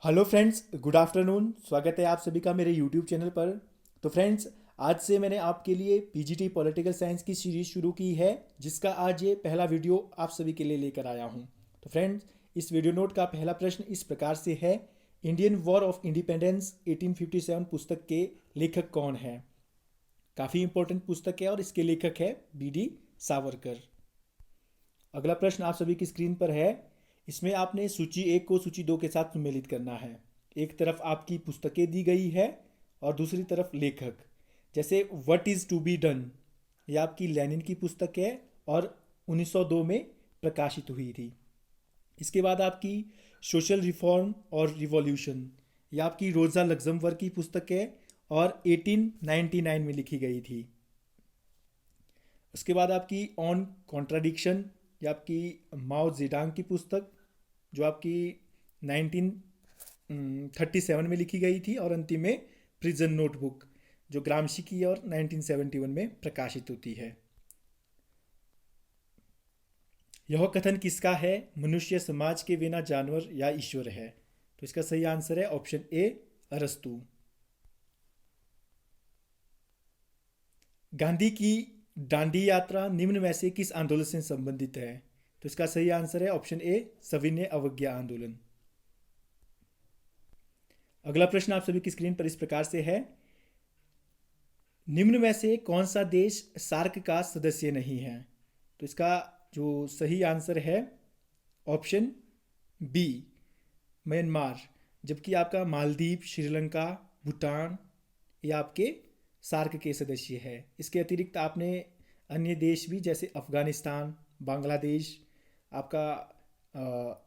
Hello friends, good afternoon. स्वागत है आप सभी का मेरे यूट्यूब चैनल पर। तो फ्रेंड्स, आज से मैंने आपके लिए पीजीटी पॉलिटिकल साइंस की सीरीज़ शुरू की है, जिसका आज ये पहला वीडियो आप सभी के लिए लेकर आया हूँ। तो फ्रेंड्स, इस वीडियो नोट का पहला प्रश्न इस प्रकार से है: इंडियन वॉर ऑफ इंडिपेंडेंस 1857 पुस्तक के लेखक कौन है? काफ़ी इंपॉर्टेंट पुस्तक है और इसके लेखक है बी.डी. सावरकर। अगला प्रश्न आप सभी की स्क्रीन पर है। इसमें आपने सूची एक को सूची दो के साथ सम्मिलित करना है। एक तरफ आपकी पुस्तकें दी गई है और दूसरी तरफ लेखक। जैसे what is to be done, ये आपकी लेनिन की पुस्तक है और 1902 में प्रकाशित हुई थी। इसके बाद आपकी सोशल रिफॉर्म और रिवॉल्यूशन, ये आपकी रोज़ा लग्जमबर्ग की पुस्तक है और 1899 में लिखी गई थी। उसके बाद आपकी ऑन कॉन्ट्राडिक्शन, ये आपकी माओ जेडांग की पुस्तक, जो आपकी 1937 में लिखी गई थी। और अंतिम में प्रिजन नोटबुक, जो ग्रामशी की और 1971 में प्रकाशित होती है। यह कथन किसका है? मनुष्य समाज के बिना जानवर या ईश्वर है। तो इसका सही आंसर है ऑप्शन ए, अरस्तु। गांधी की दांडी यात्रा निम्न में से किस आंदोलन से संबंधित है? तो इसका सही आंसर है ऑप्शन ए, सविनय अवज्ञा आंदोलन। अगला प्रश्न आप सभी की स्क्रीन पर इस प्रकार से है: निम्न में से कौन सा देश सार्क का सदस्य नहीं है? तो इसका जो सही आंसर है ऑप्शन बी, म्यांमार। जबकि आपका मालदीव, श्रीलंका, भूटान, ये आपके सार्क के सदस्य है। इसके अतिरिक्त आपने अन्य देश भी, जैसे अफगानिस्तान, बांग्लादेश, आपका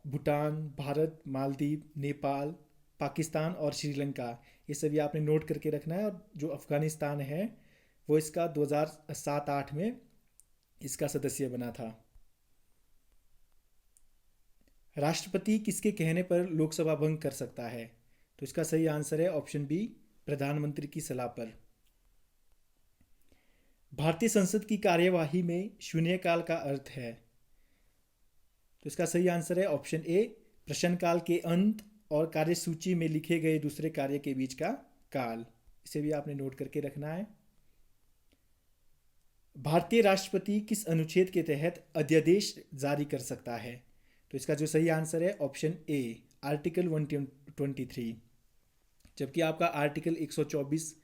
भूटान, भारत, मालदीव, नेपाल, पाकिस्तान और श्रीलंका, ये सभी आपने नोट करके रखना है। और जो अफगानिस्तान है वो इसका 2007-8 में इसका सदस्य बना था। राष्ट्रपति किसके कहने पर लोकसभा भंग कर सकता है? तो इसका सही आंसर है ऑप्शन बी, प्रधानमंत्री की सलाह पर। भारतीय संसद की कार्यवाही में शून्यकाल का अर्थ है? तो इसका सही आंसर है ऑप्शन ए, प्रश्नकाल के अंत और कार्यसूची में लिखे गए दूसरे कार्य के बीच का काल। इसे भी आपने नोट करके रखना है। भारतीय राष्ट्रपति किस अनुच्छेद के तहत अध्यादेश जारी कर सकता है? तो इसका जो सही आंसर है ऑप्शन ए, आर्टिकल 123। जबकि आपका आर्टिकल 124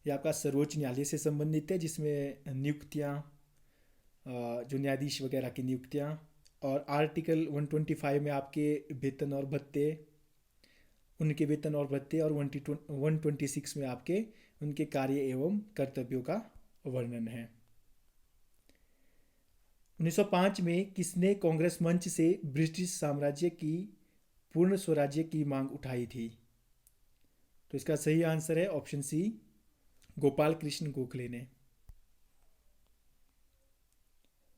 ये आपका सर्वोच्च न्यायालय से संबंधित है, जिसमें नियुक्तियाँ, जो न्यायाधीश वगैरह की नियुक्तियाँ। और आर्टिकल 125 में आपके वेतन और भत्ते, उनके वेतन और भत्ते। और 126 में आपके उनके कार्य एवं कर्तव्यों का वर्णन है। 1905 में किसने कांग्रेस मंच से ब्रिटिश साम्राज्य की पूर्ण स्वराज्य की मांग उठाई थी? तो इसका सही आंसर है ऑप्शन सी, गोपाल कृष्ण गोखले ने।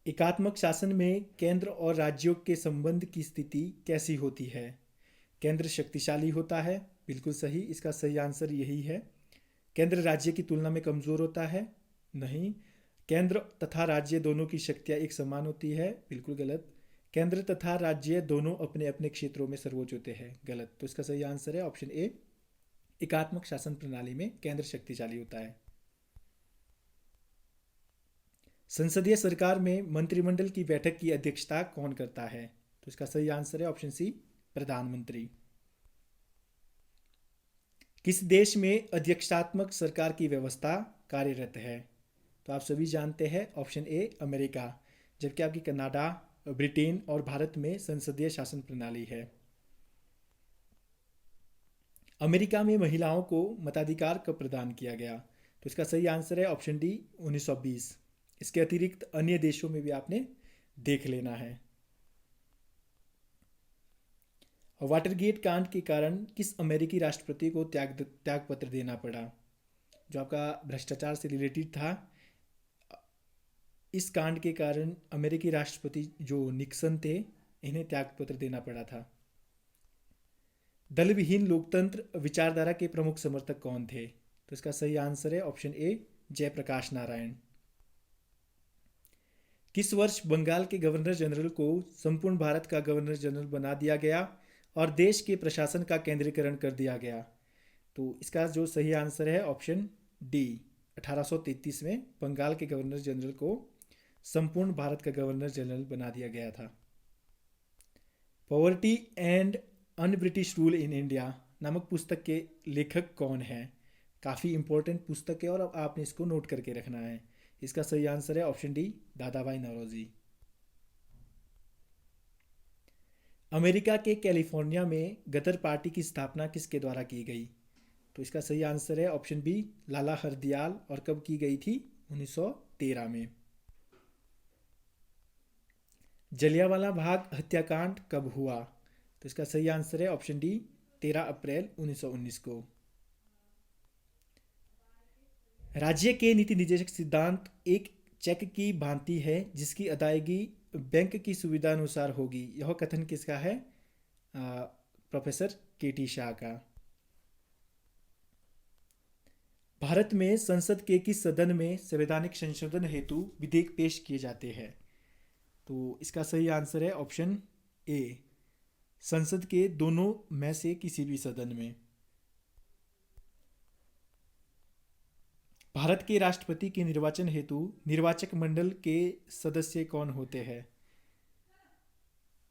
एकात्मक शासन में केंद्र और राज्यों के संबंध की स्थिति कैसी होती है? केंद्र शक्तिशाली होता है, बिल्कुल सही। इसका सही आंसर यही है। केंद्र राज्य की तुलना में कमज़ोर होता है, नहीं। केंद्र तथा राज्य दोनों की शक्तियाँ एक समान होती है, बिल्कुल गलत। केंद्र तथा राज्य दोनों अपने अपने क्षेत्रों में सर्वोच्च होते हैं, गलत। तो इसका सही आंसर है ऑप्शन ए, एकात्मक शासन प्रणाली में केंद्र शक्तिशाली होता है। संसदीय सरकार में मंत्रिमंडल की बैठक की अध्यक्षता कौन करता है? तो इसका सही आंसर है ऑप्शन सी, प्रधानमंत्री। किस देश में अध्यक्षात्मक सरकार की व्यवस्था कार्यरत है? तो आप सभी जानते हैं ऑप्शन ए, अमेरिका। जबकि आपकी कनाडा, ब्रिटेन और भारत में संसदीय शासन प्रणाली है। अमेरिका में महिलाओं को मताधिकार कब प्रदान किया गया? तो इसका सही आंसर है ऑप्शन डी, 1920। इसके अतिरिक्त अन्य देशों में भी आपने देख लेना है। वाटरगेट कांड के कारण किस अमेरिकी राष्ट्रपति को त्यागपत्र देना पड़ा? जो आपका भ्रष्टाचार से रिलेटेड था। इस कांड के कारण अमेरिकी राष्ट्रपति जो निक्सन थे, इन्हें त्यागपत्र देना पड़ा था। दल विहीन लोकतंत्र विचारधारा के प्रमुख समर्थक कौन थे? तो इसका सही आंसर है ऑप्शन ए, जयप्रकाश नारायण। किस वर्ष बंगाल के गवर्नर जनरल को संपूर्ण भारत का गवर्नर जनरल बना दिया गया और देश के प्रशासन का केंद्रीकरण कर दिया गया। तो इसका जो सही आंसर है ऑप्शन डी, 1833 में बंगाल के गवर्नर जनरल को संपूर्ण भारत का गवर्नर जनरल बना दिया गया था। Poverty and un British rule in India नामक पुस्तक के लेखक कौन है? काफ़ी इंपॉर्टेंट पुस्तक है और अब आपने इसको नोट करके रखना है। इसका सही आंसर है ऑप्शन डी, दादा भाई नौरोजी। अमेरिका के कैलिफोर्निया में गदर पार्टी की स्थापना किसके द्वारा की गई? तो इसका सही आंसर है ऑप्शन बी, लाला हरदयाल। और कब की गई थी? 1913 में। जलियांवाला बाग हत्याकांड कब हुआ? तो इसका सही आंसर है ऑप्शन डी, 13 अप्रैल 1919 को। राज्य के नीति निर्देशक सिद्धांत एक चेक की भांति है जिसकी अदायगी बैंक की सुविधा अनुसार होगी। यह कथन किसका है? प्रोफेसर केटी शाह का। भारत में संसद के किस सदन में संवैधानिक संशोधन हेतु विधेयक पेश किए जाते हैं? तो इसका सही आंसर है ऑप्शन ए, संसद के दोनों में से किसी भी सदन में। भारत के राष्ट्रपति के निर्वाचन हेतु निर्वाचक मंडल के सदस्य कौन होते हैं?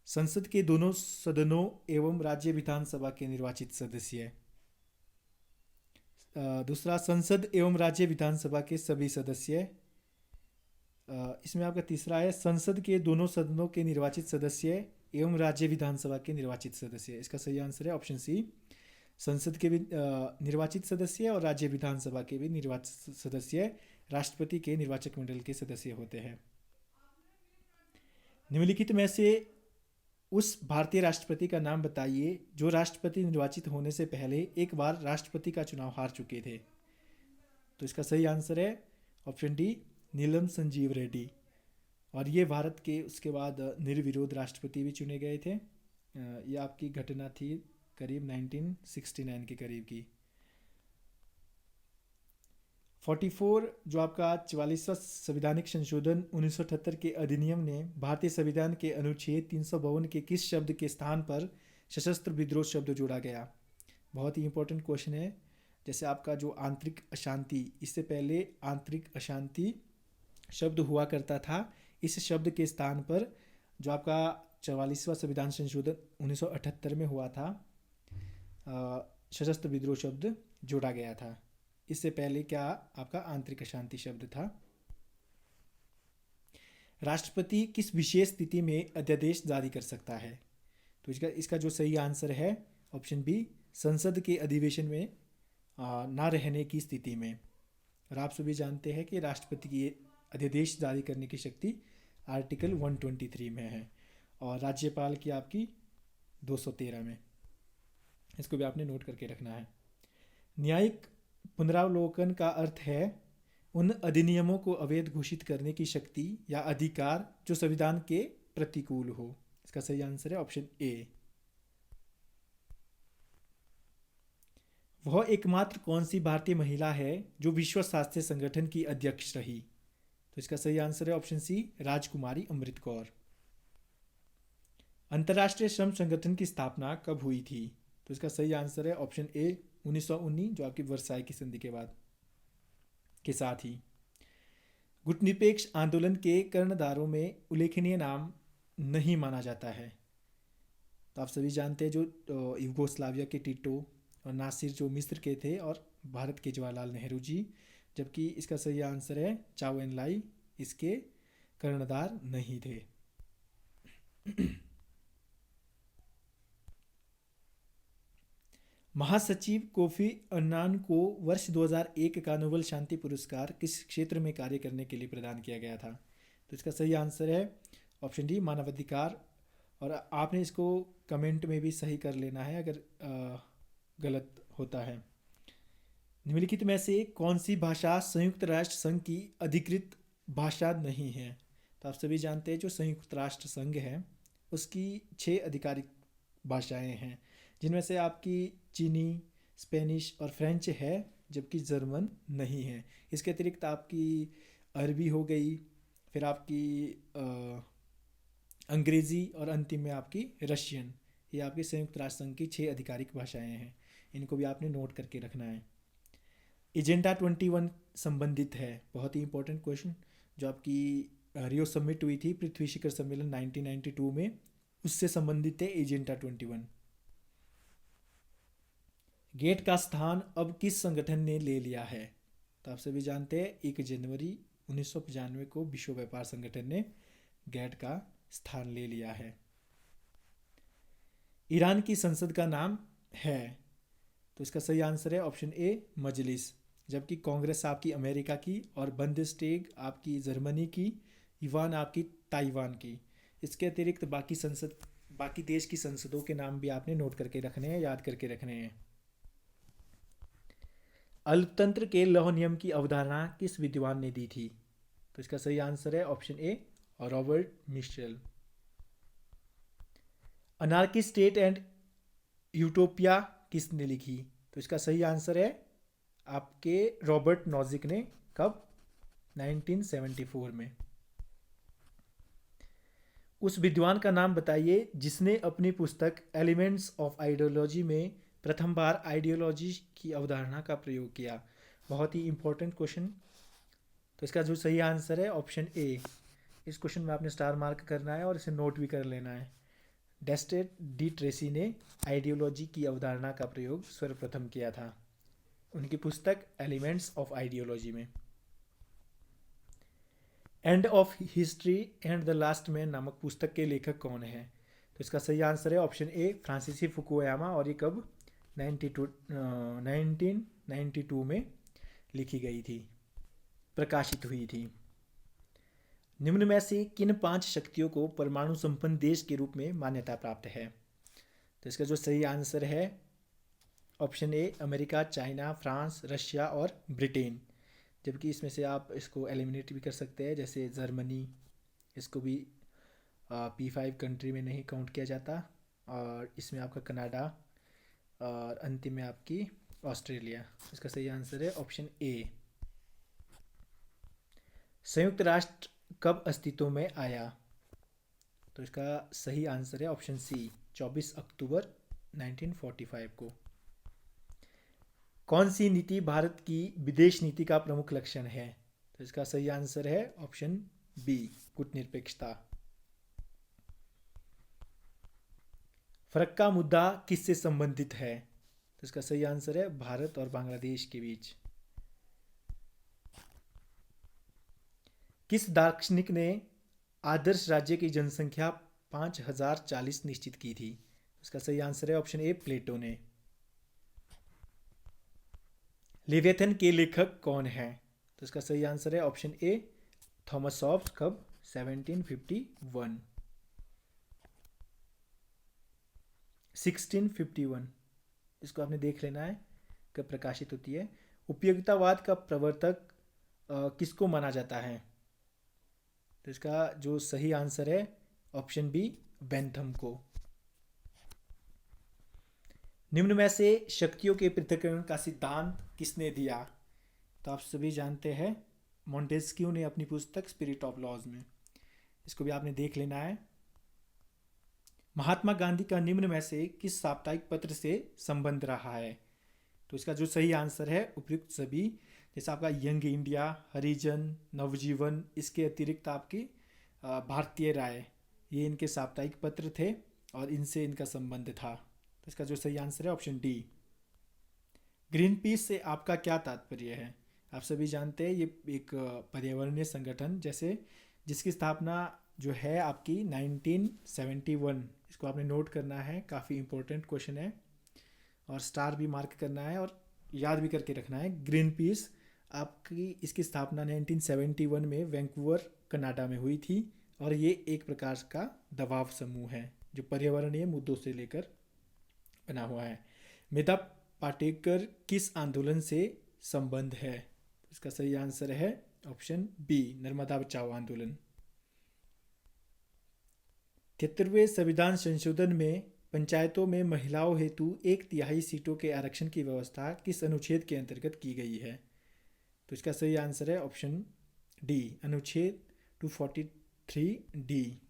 संसद के दोनों सदनों एवं राज्य विधानसभा के निर्वाचित सदस्य। दूसरा, संसद एवं राज्य विधानसभा के सभी सदस्य। इसमें आपका तीसरा है, संसद के दोनों सदनों के निर्वाचित सदस्य एवं राज्य विधानसभा के निर्वाचित सदस्य। इसका सही आंसर है ऑप्शन सी, संसद के भी निर्वाचित सदस्य और राज्य विधानसभा के भी निर्वाचित सदस्य राष्ट्रपति के निर्वाचक मंडल के सदस्य होते हैं। निम्नलिखित में से उस भारतीय राष्ट्रपति का नाम बताइए जो राष्ट्रपति निर्वाचित होने से पहले एक बार राष्ट्रपति का चुनाव हार चुके थे। तो इसका सही आंसर है ऑप्शन डी, नीलम संजीव रेड्डी। और ये भारत के उसके बाद निर्विरोध राष्ट्रपति भी चुने गए थे। ये आपकी घटना थी करीब 1969 के करीब की। 44 जो आपका 44वां संवैधानिक संशोधन 1978 के अधिनियम ने भारतीय संविधान के अनुच्छेद 352 के किस शब्द के स्थान पर सशस्त्र विद्रोह शब्द जोड़ा गया? बहुत ही इंपॉर्टेंट क्वेश्चन है। जैसे आपका जो आंतरिक अशांति, इससे पहले आंतरिक अशांति शब्द हुआ करता था, इस शब्द के स्थान पर जो आपका 44वां संविधान संशोधन 1978 में हुआ था, सशस्त्र विद्रोह शब्द जोड़ा गया था। इससे पहले क्या आपका आंतरिक अशांति शब्द था। राष्ट्रपति किस विशेष स्थिति में अध्यादेश जारी कर सकता है? तो इसका जो सही आंसर है ऑप्शन बी, संसद के अधिवेशन में ना रहने की स्थिति में। और आप सभी जानते हैं कि राष्ट्रपति की अध्यादेश जारी करने की शक्ति आर्टिकल 123 में है और राज्यपाल की आपकी 213 में। इसको भी आपने नोट करके रखना है। न्यायिक पुनरावलोकन का अर्थ है उन अधिनियमों को अवैध घोषित करने की शक्ति या अधिकार जो संविधान के प्रतिकूल हो। इसका सही आंसर है ऑप्शन ए। वह एकमात्र कौन सी भारतीय महिला है जो विश्व स्वास्थ्य संगठन की अध्यक्ष रही? तो इसका सही आंसर है ऑप्शन सी, राजकुमारी अमृत कौर। अंतर्राष्ट्रीय श्रम संगठन की स्थापना कब हुई थी? तो इसका सही आंसर है ऑप्शन ए, 1919 जो आपकी वर्साई की संधि के बाद के साथ ही। गुटनिरपेक्ष आंदोलन के कर्णधारों में उल्लेखनीय नाम नहीं माना जाता है। तो आप सभी जानते हैं जो यूगोस्लाविया के टिटो और नासिर जो मिस्र के थे और भारत के जवाहरलाल नेहरू जी, जबकि इसका सही आंसर है चाओ एन लाई, इसके कर्णधार नहीं थे। महासचिव कोफी अन्नान को वर्ष 2001 का नोबेल शांति पुरस्कार किस क्षेत्र में कार्य करने के लिए प्रदान किया गया था? तो इसका सही आंसर है ऑप्शन डी, मानवाधिकार। और आपने इसको कमेंट में भी सही कर लेना है अगर गलत होता है। निम्नलिखित में से कौन सी भाषा संयुक्त राष्ट्र संघ की अधिकृत भाषा नहीं है? तो आप सभी जानते हैं जो संयुक्त राष्ट्र संघ है उसकी 6 आधिकारिक भाषाएं हैं, जिनमें से आपकी चीनी, स्पेनिश और फ्रेंच है, जबकि जर्मन नहीं है। इसके अतिरिक्त आपकी अरबी हो गई, फिर आपकी अंग्रेज़ी और अंतिम में आपकी रशियन। ये आपके संयुक्त राष्ट्र संघ की 6 आधिकारिक भाषाएं हैं, इनको भी आपने नोट करके रखना है। एजेंडा 21 संबंधित है, बहुत ही इंपॉर्टेंट क्वेश्चन, जो आपकी रियो समिट हुई थी, पृथ्वी शिखर सम्मेलन 1992 में, उससे संबंधित है एजेंडा 21। गेट का स्थान अब किस संगठन ने ले लिया है? तो आप सभी जानते हैं 1 जनवरी 1995 को विश्व व्यापार संगठन ने गेट का स्थान ले लिया है। ईरान की संसद का नाम है, तो इसका सही आंसर है ऑप्शन ए मजलिस, जबकि कांग्रेस आपकी अमेरिका की और बंदेस्टेग आपकी जर्मनी की, युवान आपकी ताइवान की। इसके अतिरिक्त बाकी देश की संसदों के नाम भी आपने नोट करके रखने हैं, याद करके रखने हैं। अल्पतंत्र के लौह नियम की अवधारणा किस विद्वान ने दी थी? तो इसका सही आंसर है option A Robert Mitchell. Anarchy State and Utopia किसने लिखी? तो इसका सही आंसर है आपके रॉबर्ट नॉजिक ने। कब? 1974 में। उस विद्वान का नाम बताइए जिसने अपनी पुस्तक एलिमेंट्स ऑफ आइडियोलॉजी में प्रथम बार आइडियोलॉजी की अवधारणा का प्रयोग किया। बहुत ही इंपॉर्टेंट क्वेश्चन। तो इसका जो सही आंसर है ऑप्शन ए। इस क्वेश्चन में आपने स्टार मार्क करना है और इसे नोट भी कर लेना है। डेस्टेड डी ट्रेसी ने आइडियोलॉजी की अवधारणा का प्रयोग सर्वप्रथम किया था, उनकी पुस्तक एलिमेंट्स ऑफ आइडियोलॉजी में। End of history and the last man नामक पुस्तक के लेखक कौन है? तो इसका सही आंसर है ऑप्शन ए फ्रांसीसी फुकुयामा, और ये कब 1992 में लिखी गई थी, प्रकाशित हुई थी। निम्न में से किन 5 शक्तियों को परमाणु संपन्न देश के रूप में मान्यता प्राप्त है? तो इसका जो सही आंसर है option A America, China, France, Russia और ब्रिटेन। जबकि इसमें से आप इसको एलिमिनेट भी कर सकते हैं, जैसे जर्मनी, इसको भी P5 कंट्री में नहीं काउंट किया जाता, और इसमें आपका कनाडा, और अंतिम में आपकी ऑस्ट्रेलिया। इसका सही आंसर है ऑप्शन ए। संयुक्त राष्ट्र कब अस्तित्व में आया? तो इसका सही आंसर है ऑप्शन सी 24 अक्टूबर 1945 को। कौन सी नीति भारत की विदेश नीति का प्रमुख लक्षण है? तो इसका सही आंसर है ऑप्शन बी कूटनिरपेक्षता। फरक्का मुद्दा किससे संबंधित है? तो इसका सही आंसर है भारत और बांग्लादेश के बीच। किस दार्शनिक ने आदर्श राज्य की जनसंख्या 5040 निश्चित की थी? इसका सही आंसर है ऑप्शन ए प्लेटो ने। लेवियथन के लेखक कौन है? तो इसका सही आंसर है ऑप्शन ए थॉमस हॉब्स। कब? 1751। 1651 इसको आपने देख लेना है कब प्रकाशित होती है। उपयोगितावाद का प्रवर्तक किसको माना जाता है? तो इसका जो सही आंसर है ऑप्शन बी बेंथम को। निम्न में से शक्तियों के पृथक्करण का सिद्धांत किसने दिया? तो आप सभी जानते हैं मॉन्टेस्क्यू ने अपनी पुस्तक स्पिरिट ऑफ लॉज में। इसको भी आपने देख लेना है। महात्मा गांधी का निम्न में से किस साप्ताहिक पत्र से संबंध रहा है? तो इसका जो सही आंसर है उपयुक्त सभी, जैसे आपका यंग इंडिया, हरिजन, नवजीवन, इसके अतिरिक्त आपकी भारतीय राय, ये इनके साप्ताहिक पत्र थे और इनसे इनका संबंध था। तो इसका जो सही आंसर है ऑप्शन डी। ग्रीन पीस से आपका क्या तात्पर्य है? आप सभी जानते हैं ये एक पर्यावरणीय संगठन जैसे जिसकी स्थापना जो है आपकी 1971। इसको आपने नोट करना है, काफ़ी इंपॉर्टेंट क्वेश्चन है, और स्टार भी मार्क करना है और याद भी करके रखना है। ग्रीन पीस आपकी इसकी स्थापना 1971 में वैंकूवर कनाडा में हुई थी, और ये एक प्रकार का दबाव समूह है जो पर्यावरणीय मुद्दों से लेकर बना हुआ है। मेधा पाटेकर किस आंदोलन से संबंध है? इसका सही आंसर है ऑप्शन बी नर्मदा बचाओ आंदोलन। 73वें संविधान संशोधन में पंचायतों में महिलाओं हेतु 1/3 सीटों के आरक्षण की व्यवस्था किस अनुच्छेद के अंतर्गत की गई है? तो इसका सही आंसर है ऑप्शन डी अनुच्छेद 243 डी।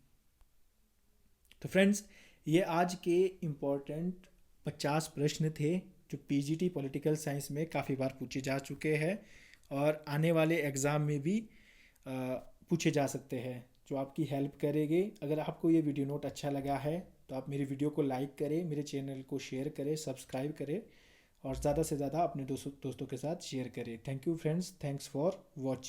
तो फ्रेंड्स, ये आज के इम्पोर्टेंट 50 प्रश्न थे जो पीजीटी पॉलिटिकल साइंस में काफ़ी बार पूछे जा चुके हैं और आने वाले एग्ज़ाम में भी पूछे जा सकते हैं, जो आपकी हेल्प करेंगे। अगर आपको ये वीडियो नोट अच्छा लगा है तो आप मेरी वीडियो को लाइक करें, मेरे चैनल को शेयर करें, सब्सक्राइब करें और ज़्यादा से ज़्यादा अपने दोस्तों के साथ शेयर करें। Thank you friends, thanks for watching.